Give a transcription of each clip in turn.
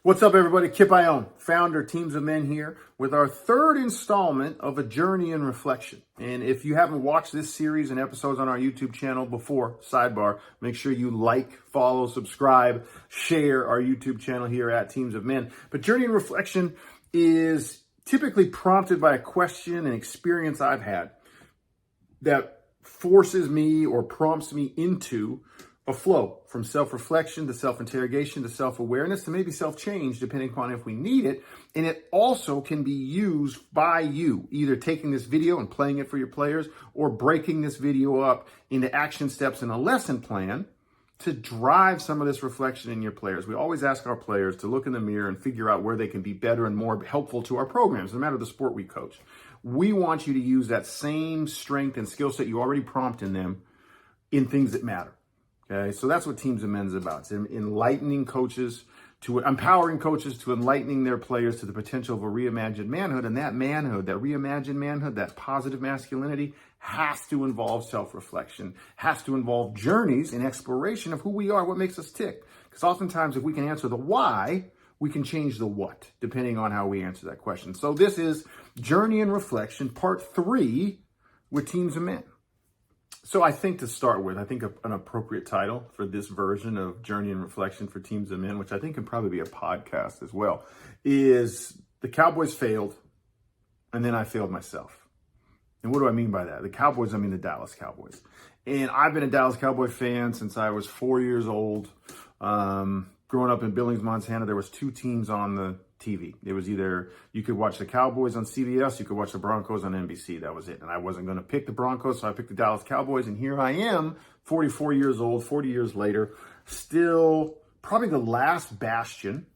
What's up, everybody? Kip Ioane, founder, Teams of Men here with our third installment of A Journey in Reflection. And if you haven't watched this series and episodes on our YouTube channel before, sidebar, make sure you like, follow, subscribe, share our YouTube channel here at Teams of Men. But Journey in Reflection is typically prompted by a question and experience I've had that forces me or prompts me into a flow from self-reflection to self-interrogation to self-awareness to maybe self-change, depending upon if we need it. And it also can be used by you, either taking this video and playing it for your players or breaking this video up into action steps and a lesson plan to drive some of this reflection in your players. We always ask our players to look in the mirror and figure out where they can be better and more helpful to our programs, no matter the sport we coach. We want you to use that same strength and skill set you already prompt in them in things that matter. Okay, so that's what Teams of Men is about. It's enlightening coaches, to empowering coaches to enlightening their players to the potential of a reimagined manhood. And that manhood, that reimagined manhood, that positive masculinity has to involve self-reflection, has to involve journeys and exploration of who we are, what makes us tick. Because oftentimes if we can answer the why, we can change the what, depending on how we answer that question. So this is Journey and Reflection, part 3 with Teams of Men. So I think to start with, I think an appropriate title for this version of Journey and Reflection for Teams of Men, which I think can probably be a podcast as well, is The Cowboys Failed, and Then I Failed Myself. And what do I mean by that? The Cowboys, I mean the Dallas Cowboys. And I've been a Dallas Cowboy fan since I was 4 years old. Growing up in Billings, Montana, there was 2 teams on the TV. It was either you could watch the Cowboys on CBS, you could watch the Broncos on NBC. That was it. And I wasn't going to pick the Broncos, so I picked the Dallas Cowboys. And here I am, 44 years old, 40 years later, still probably the last bastion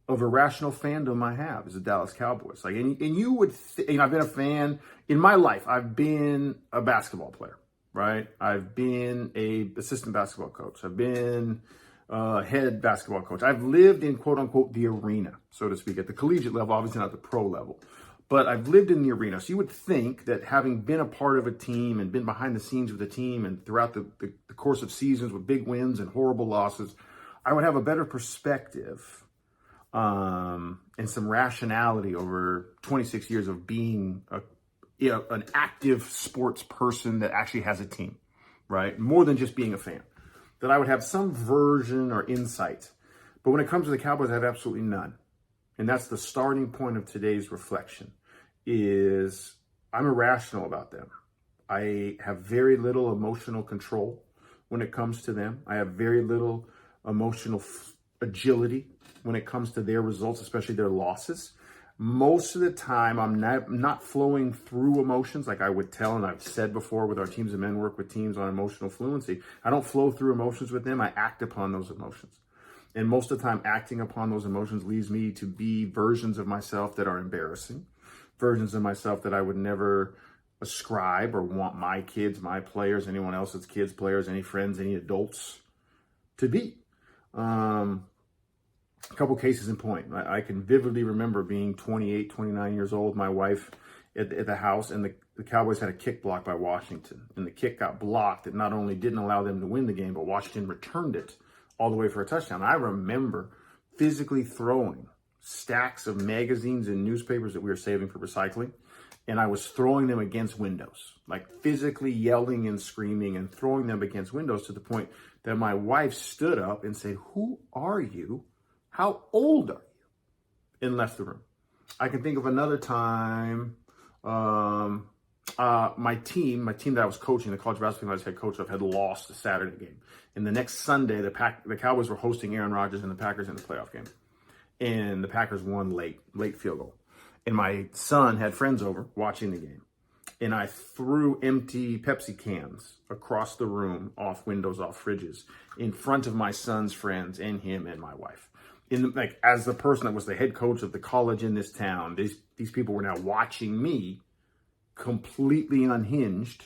of irrational fandom I have is the Dallas Cowboys. Like, and you would, I've been a fan in my life. I've been a basketball player, right? I've been a assistant basketball coach. I've been head basketball coach. I've lived in quote unquote the arena, so to speak, at the collegiate level, obviously not the pro level, but I've lived in the arena. So you would think that having been a part of a team and been behind the scenes with a team and throughout the course of seasons with big wins and horrible losses, I would have a better perspective and some rationality over 26 years of being an active sports person that actually has a team, right? More than just being a fan. That I would have some version or insight. But when it comes to the Cowboys, I have absolutely none. And that's the starting point of today's reflection, is I'm irrational about them. I have very little emotional control when it comes to them. I have very little emotional agility when it comes to their results, especially their losses. Most of the time, I'm not flowing through emotions like I would tell, and I've said before with our Teams of Men work with teams on emotional fluency. I don't flow through emotions with them. I act upon those emotions. And most of the time, acting upon those emotions leads me to be versions of myself that are embarrassing, versions of myself that I would never ascribe or want my kids, my players, anyone else's kids, players, any friends, any adults to be. A couple cases in point. I can vividly remember being 28, 29 years old, my wife at the house, and the Cowboys had a kick block by Washington. And the kick got blocked. It not only didn't allow them to win the game, but Washington returned it all the way for a touchdown. I remember physically throwing stacks of magazines and newspapers that we were saving for recycling, and I was throwing them against windows, like physically yelling and screaming and throwing them against windows to the point that my wife stood up and said, "Who are you? How old are you?" and left the room. I can think of another time, my team that I was coaching, the college basketball team I was head coach of, had lost a Saturday game. And the next Sunday, the Cowboys were hosting Aaron Rodgers and the Packers in the playoff game. And the Packers won late field goal. And my son had friends over watching the game. And I threw empty Pepsi cans across the room, off windows, off fridges, in front of my son's friends and him and my wife. As the person that was the head coach of the college in this town, these people were now watching me completely unhinged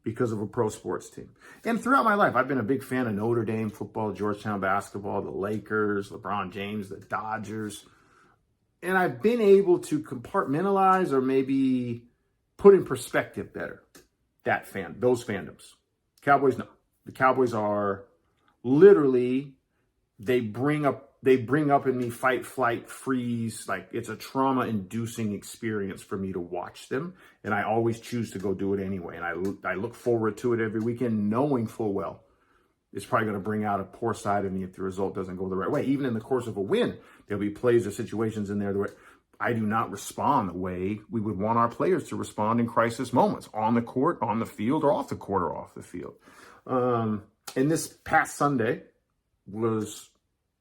because of a pro sports team. And throughout my life, I've been a big fan of Notre Dame football, Georgetown basketball, the Lakers, LeBron James, the Dodgers. And I've been able to compartmentalize or maybe put in perspective better those fandoms. Cowboys, no. The Cowboys are literally, they bring a they bring up in me fight, flight, freeze. Like, it's a trauma-inducing experience for me to watch them, and I always choose to go do it anyway. And I look forward to it every weekend, knowing full well it's probably going to bring out a poor side of me if the result doesn't go the right way. Even in the course of a win, there'll be plays or situations in there where I do not respond the way we would want our players to respond in crisis moments, on the court, on the field, or off the court or off the field. And this past Sunday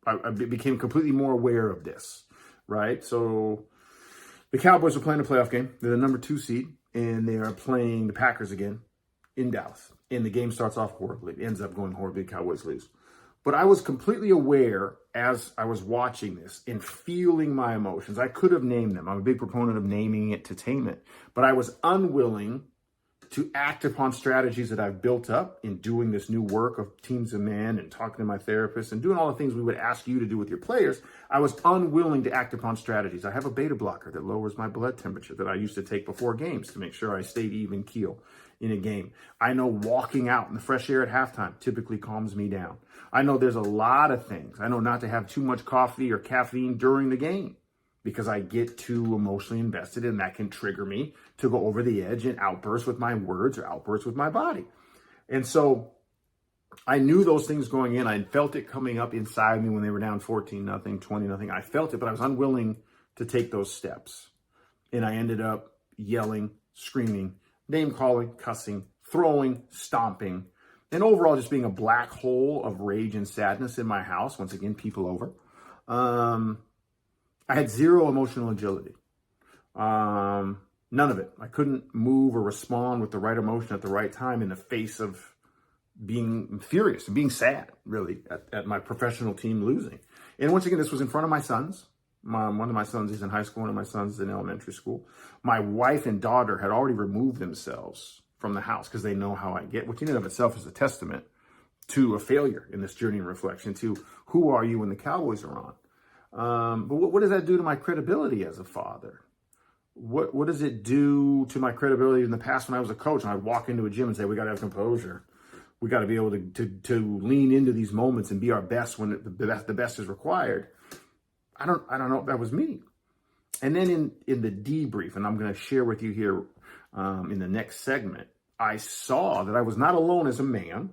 I became completely more aware of this, right? So the Cowboys are playing a playoff game. They're the number 2 seed, and they are playing the Packers again in Dallas. And the game starts off horribly. It ends up going horribly. The Cowboys lose. But I was completely aware as I was watching this and feeling my emotions. I could have named them. I'm a big proponent of naming it to tame it. But I was unwilling to act upon strategies that I've built up in doing this new work of Teams of Men and talking to my therapist and doing all the things we would ask you to do with your players. I was unwilling to act upon strategies. I have a beta blocker that lowers my blood temperature that I used to take before games to make sure I stayed even keel in a game. I know walking out in the fresh air at halftime typically calms me down. I know there's a lot of things. I know not to have too much coffee or caffeine during the game, because I get too emotionally invested, and that can trigger me to go over the edge and outburst with my words or outburst with my body. And so I knew those things going in. I felt it coming up inside me when they were down 14-0, 20-0. I felt it, but I was unwilling to take those steps. And I ended up yelling, screaming, name calling, cussing, throwing, stomping, and overall just being a black hole of rage and sadness in my house. Once again, people over. I had zero emotional agility. None of it. I couldn't move or respond with the right emotion at the right time in the face of being furious and being sad, really, at my professional team losing. And once again, this was in front of my sons. One of my sons is in high school, one of my sons is in elementary school. My wife and daughter had already removed themselves from the house because they know how I get, which in and of itself is a testament to a failure in this journey and reflection, to who are you when the Cowboys are on. But what does that do to my credibility as a father? What does it do to my credibility in the past when I was a coach and I'd walk into a gym and say, we got to have composure. We got to be able to lean into these moments and be our best when the best is required. I don't know if that was me. And then in the debrief, and I'm going to share with you here in the next segment, I saw that I was not alone as a man.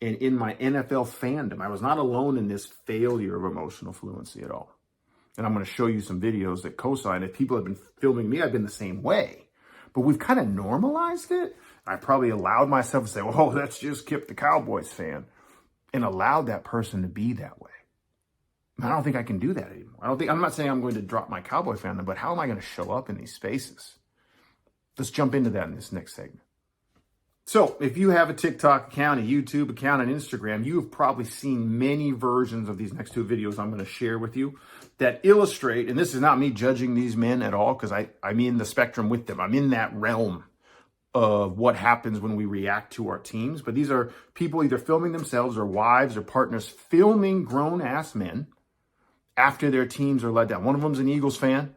And in my NFL fandom, I was not alone in this failure of emotional fluency at all. And I'm going to show you some videos that co-sign it. People have been filming me. I've been the same way. But we've kind of normalized it. I probably allowed myself to say, well, that's just Kip the Cowboys fan, and allowed that person to be that way. I don't think I can do that anymore. I'm not saying I'm going to drop my Cowboy fandom, but how am I going to show up in these spaces? Let's jump into that in this next segment. So if you have a TikTok account, a YouTube account, an Instagram, you have probably seen many versions of these next 2 videos I'm going to share with you that illustrate, and this is not me judging these men at all, because I'm in the spectrum with them. I'm in that realm of what happens when we react to our teams. But these are people either filming themselves or wives or partners filming grown-ass men after their teams are let down. One of them's an Eagles fan,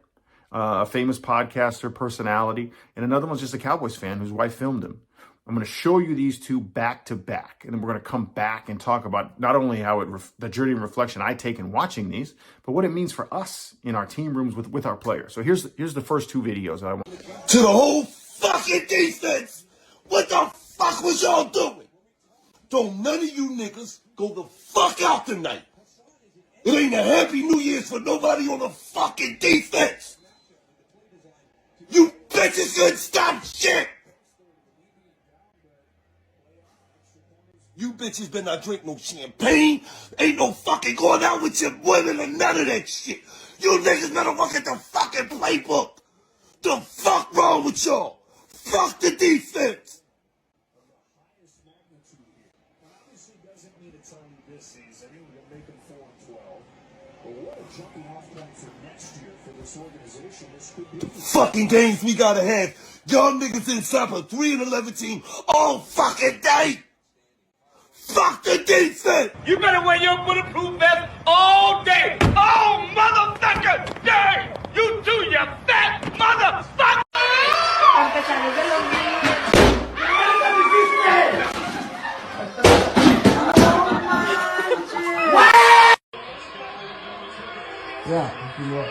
a famous podcaster personality, and another one's just a Cowboys fan whose wife filmed him. I'm going to show you these 2 back to back, and then we're going to come back and talk about not only how the journey and reflection I take in watching these, but what it means for us in our team rooms with our players. So here's the first 2 videos that I want. To the whole fucking defense, what the fuck was y'all doing? Don't none of you niggas go the fuck out tonight. It ain't a happy New Year's for nobody on the fucking defense. You bitches couldn't stop shit. You bitches better not drink no champagne. Ain't no fucking going out with your women or none of that shit. You niggas better look at the fucking playbook. The fuck wrong with y'all? Fuck the defense. The fucking games we gotta have. Y'all niggas inside a 3-11 team all fucking day. Fuck the defense! You better wear your bulletproof vest all day! All motherfucking day! You do, you fat motherfucker! Yeah, you will.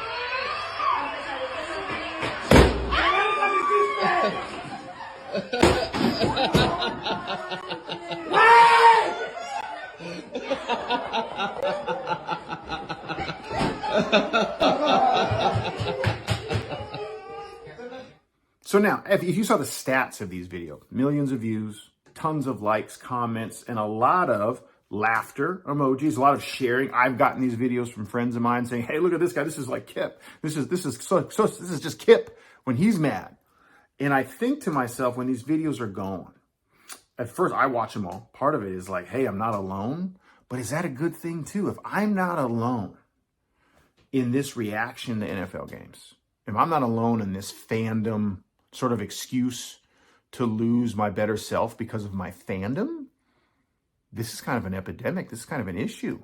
So now, if you saw the stats of these videos, millions of views, tons of likes, comments, and a lot of laughter emojis, a lot of sharing. I've gotten these videos from friends of mine saying, "Hey, look at this guy. This is like Kip. This is just Kip when he's mad." And I think to myself, when these videos are going, at first I watch them all. Part of it is like, "Hey, I'm not alone." But is that a good thing too? If I'm not alone in this reaction to NFL games, if I'm not alone in this fandom sort of excuse to lose my better self because of my fandom, this is kind of an epidemic. This is kind of an issue.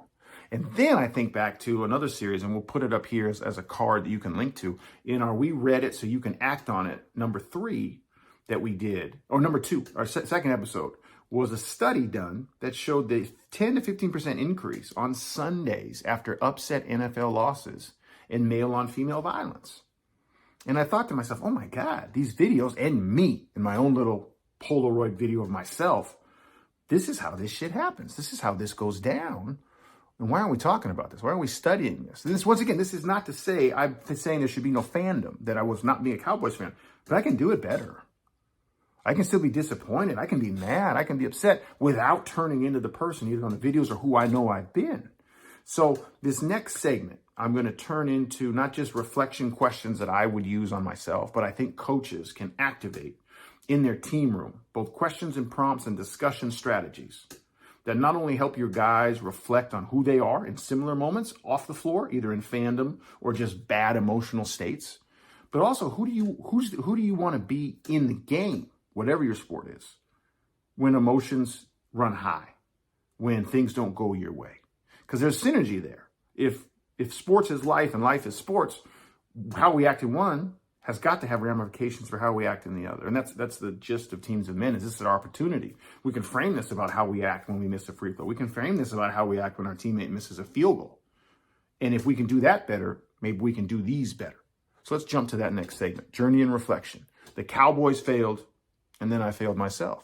And then I think back to another series, and we'll put it up here as a card that you can link to in our We Read It So You Can Act On It, number 3 that we did, or number 2, our second episode, was a study done that showed the 10 to 15% increase on Sundays after upset NFL losses in male on female violence. And I thought to myself, oh my God, these videos, and me in my own little Polaroid video of myself, this is how this shit happens. This is how this goes down. And why aren't we talking about this? Why aren't we studying this? This, once again, this is not to say I'm saying there should be no fandom, that I was not being a Cowboys fan, but I can do it better. I can still be disappointed. I can be mad. I can be upset without turning into the person either on the videos or who I know I've been. So this next segment, I'm going to turn into not just reflection questions that I would use on myself, but I think coaches can activate in their team room, both questions and prompts and discussion strategies that not only help your guys reflect on who they are in similar moments off the floor, either in fandom or just bad emotional states, but also who do you want to be in the game, whatever your sport is, when emotions run high, when things don't go your way. Because there's synergy there. If sports is life and life is sports, how we act in one has got to have ramifications for how we act in the other. And that's the gist of Teams of Men, is this is our opportunity. We can frame this about how we act when we miss a free throw. We can frame this about how we act when our teammate misses a field goal. And if we can do that better, maybe we can do these better. So let's jump to that next segment, journey and reflection. The Cowboys failed, and then I failed myself.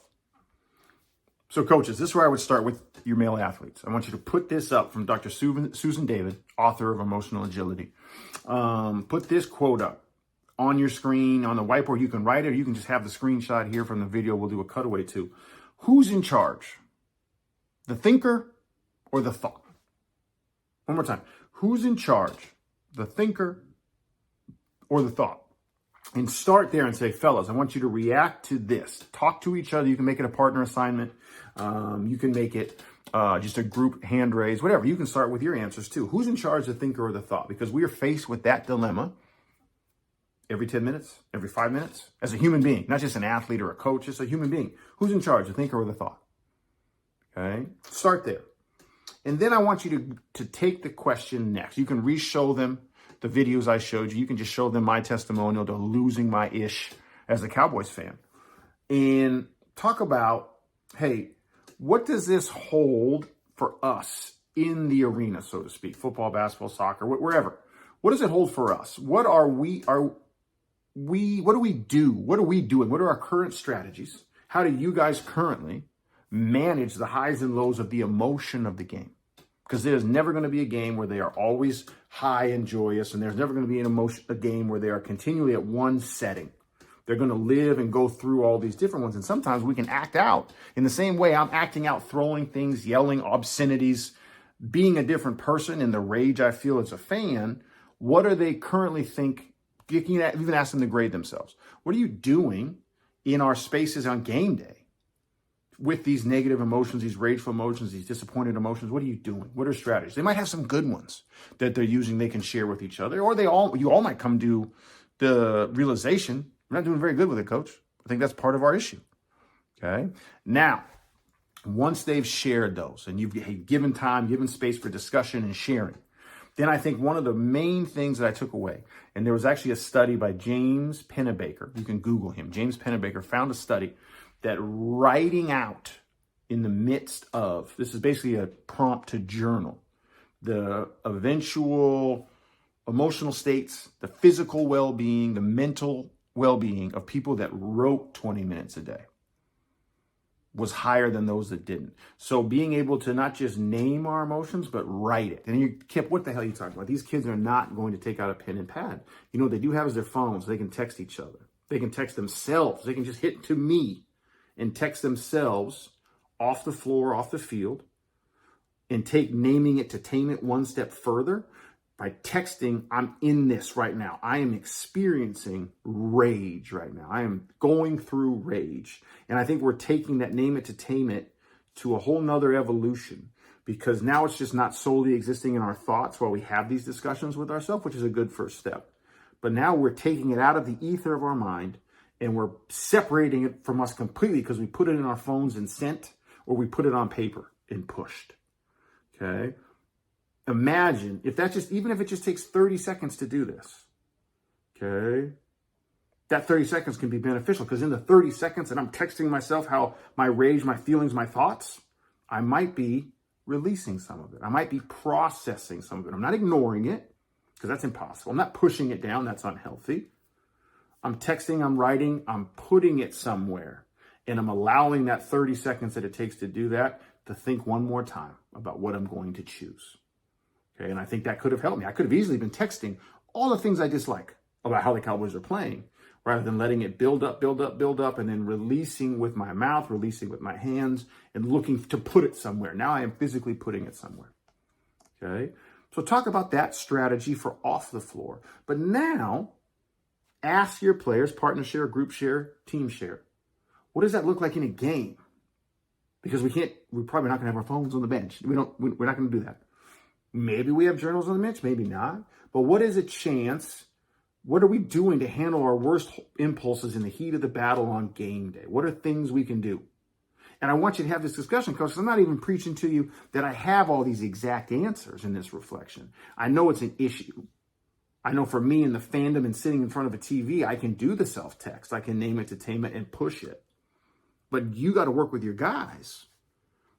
So coaches, this is where I would start with your male athletes. I want you to put this up from Dr. Susan David, author of Emotional Agility. Put this quote up on your screen, on the whiteboard. You can write it, or you can just have the screenshot here from the video we'll do a cutaway to. Who's in charge? The thinker or the thought? One more time. Who's in charge? The thinker or the thought? And start there and say, fellas, I want you to react to this. Talk to each other. You can make it a partner assignment. You can make it just a group hand raise, whatever. You can start with your answers too. Who's in charge, the thinker or the thought? Because we are faced with that dilemma every 10 minutes, every 5 minutes, as a human being, not just an athlete or a coach, just a human being. Who's in charge, the thinker or the thought? Okay, start there. And then I want you to take the question next. You can re-show them the videos I showed you. You can just show them my testimonial to losing my ish as a Cowboys fan. And talk about, hey, what does this hold for us in the arena, so to speak? Football, basketball, soccer, wherever. What does it hold for us? What do we do? What are we doing? What are our current strategies? How do you guys currently manage the highs and lows of the emotion of the game? Because there's never going to be a game where they are always high and joyous, and there's never going to be a game where they are continually at one setting. They're going to live and go through all these different ones, and sometimes we can act out in the same way I'm acting out, throwing things, yelling obscenities, being a different person in the rage I feel as a fan. What are they currently think? You can even ask them to grade themselves. What are you doing in our spaces on game day with these negative emotions, these rageful emotions, these disappointed emotions? What are you doing? What are strategies? They might have some good ones that they're using they can share with each other, or you all might come to the realization, we're not doing very good with it, coach. I think that's part of our issue. Okay. Now, once they've shared those and you've given time, given space for discussion and sharing, then I think one of the main things that I took away, and there was actually a study by James Pennebaker, you can Google him. James Pennebaker found a study that writing out in the midst of, this is basically a prompt to journal, the eventual emotional states, the physical well-being, the mental well-being of people that wrote 20 minutes a day was higher than those that didn't. So being able to not just name our emotions, but write it. And you, Kip, what the hell are you talking about? These kids are not going to take out a pen and pad. You know what they do have is their phones. They can text each other. They can text themselves. They can just hit to me and text themselves off the floor, off the field, and take naming it to tame it one step further by texting, I'm in this right now. I am experiencing rage right now. I am going through rage. And I think we're taking that name it to tame it to a whole nother evolution, because now it's just not solely existing in our thoughts while we have these discussions with ourselves, which is a good first step. But now we're taking it out of the ether of our mind and we're separating it from us completely because we put it in our phones and sent, or we put it on paper and pushed. Okay. Imagine if that just, even if it just takes 30 seconds to do this, okay, that 30 seconds can be beneficial, because in the 30 seconds that I'm texting myself how my rage, my feelings, my thoughts, I might be releasing some of it. I might be processing some of it. I'm not ignoring it, because that's impossible. I'm not pushing it down. That's unhealthy. I'm texting, I'm writing, I'm putting it somewhere, and I'm allowing that 30 seconds that it takes to do that to think one more time about what I'm going to choose. Okay, and I think that could have helped me. I could have easily been texting all the things I dislike about how the Cowboys are playing, rather than letting it build up, and then releasing with my mouth, releasing with my hands, and looking to put it somewhere. Now I am physically putting it somewhere. Okay, so talk about that strategy for off the floor. But now, ask your players, partner share, group share, team share. What does that look like in a game? Because we're probably not going to have our phones on the bench. We're not going to do that. Maybe we have journals on the bench, maybe not. But what is a chance? What are we doing to handle our worst impulses in the heat of the battle on game day? What are things we can do? And I want you to have this discussion, because I'm not even preaching to you that I have all these exact answers in this reflection. I know it's an issue. I know for me in the fandom and sitting in front of a TV, I can do the self-text. I can name it to tame it and push it. But you got to work with your guys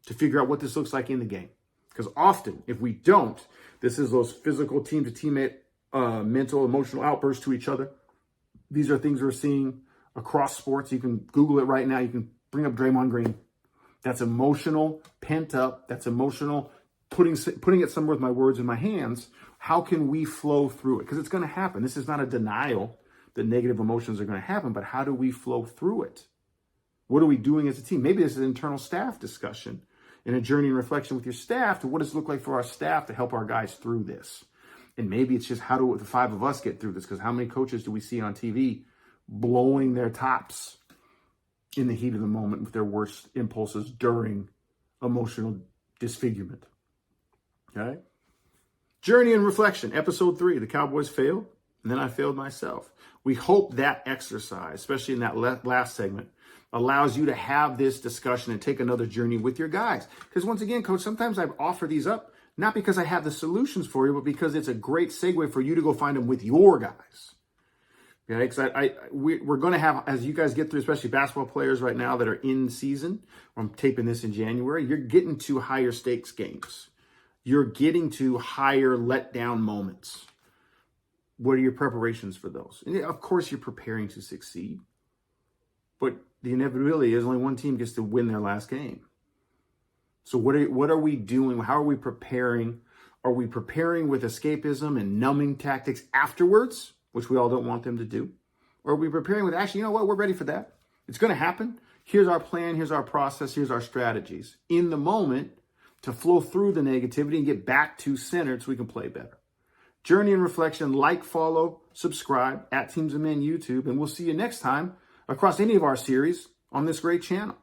to figure out what this looks like in the game. Because often, if we don't, this is those physical team to teammate, mental, emotional outbursts to each other. These are things we're seeing across sports. You can Google it right now. You can bring up Draymond Green. That's emotional, pent up. That's emotional, putting it somewhere with my words in my hands. How can we flow through it? Because it's going to happen. This is not a denial that negative emotions are going to happen, but how do we flow through it? What are we doing as a team? Maybe this is an internal staff discussion in a journey and reflection with your staff to what does it look like for our staff to help our guys through this. And maybe it's just how do the five of us get through this? Because how many coaches do we see on TV blowing their tops in the heat of the moment with their worst impulses during emotional disfigurement? Okay. Journey and reflection, episode 3, the Cowboys failed, and then I failed myself. We hope that exercise, especially in that last segment, allows you to have this discussion and take another journey with your guys. Because once again, Coach, sometimes I offer these up, not because I have the solutions for you, but because it's a great segue for you to go find them with your guys. Okay, because we're going to have, as you guys get through, especially basketball players right now that are in season, I'm taping this in January, you're getting to higher stakes games. You're getting to higher letdown moments. What are your preparations for those? And of course, you're preparing to succeed. But the inevitability is only one team gets to win their last game. So what are we doing? How are we preparing? Are we preparing with escapism and numbing tactics afterwards, which we all don't want them to do? Or are we preparing with, actually, you know what? We're ready for that. It's going to happen. Here's our plan. Here's our process. Here's our strategies. In the moment, to flow through the negativity and get back to center so we can play better. Journey and reflection, like, follow, subscribe at TeamsOfMen YouTube, and we'll see you next time across any of our series on this great channel.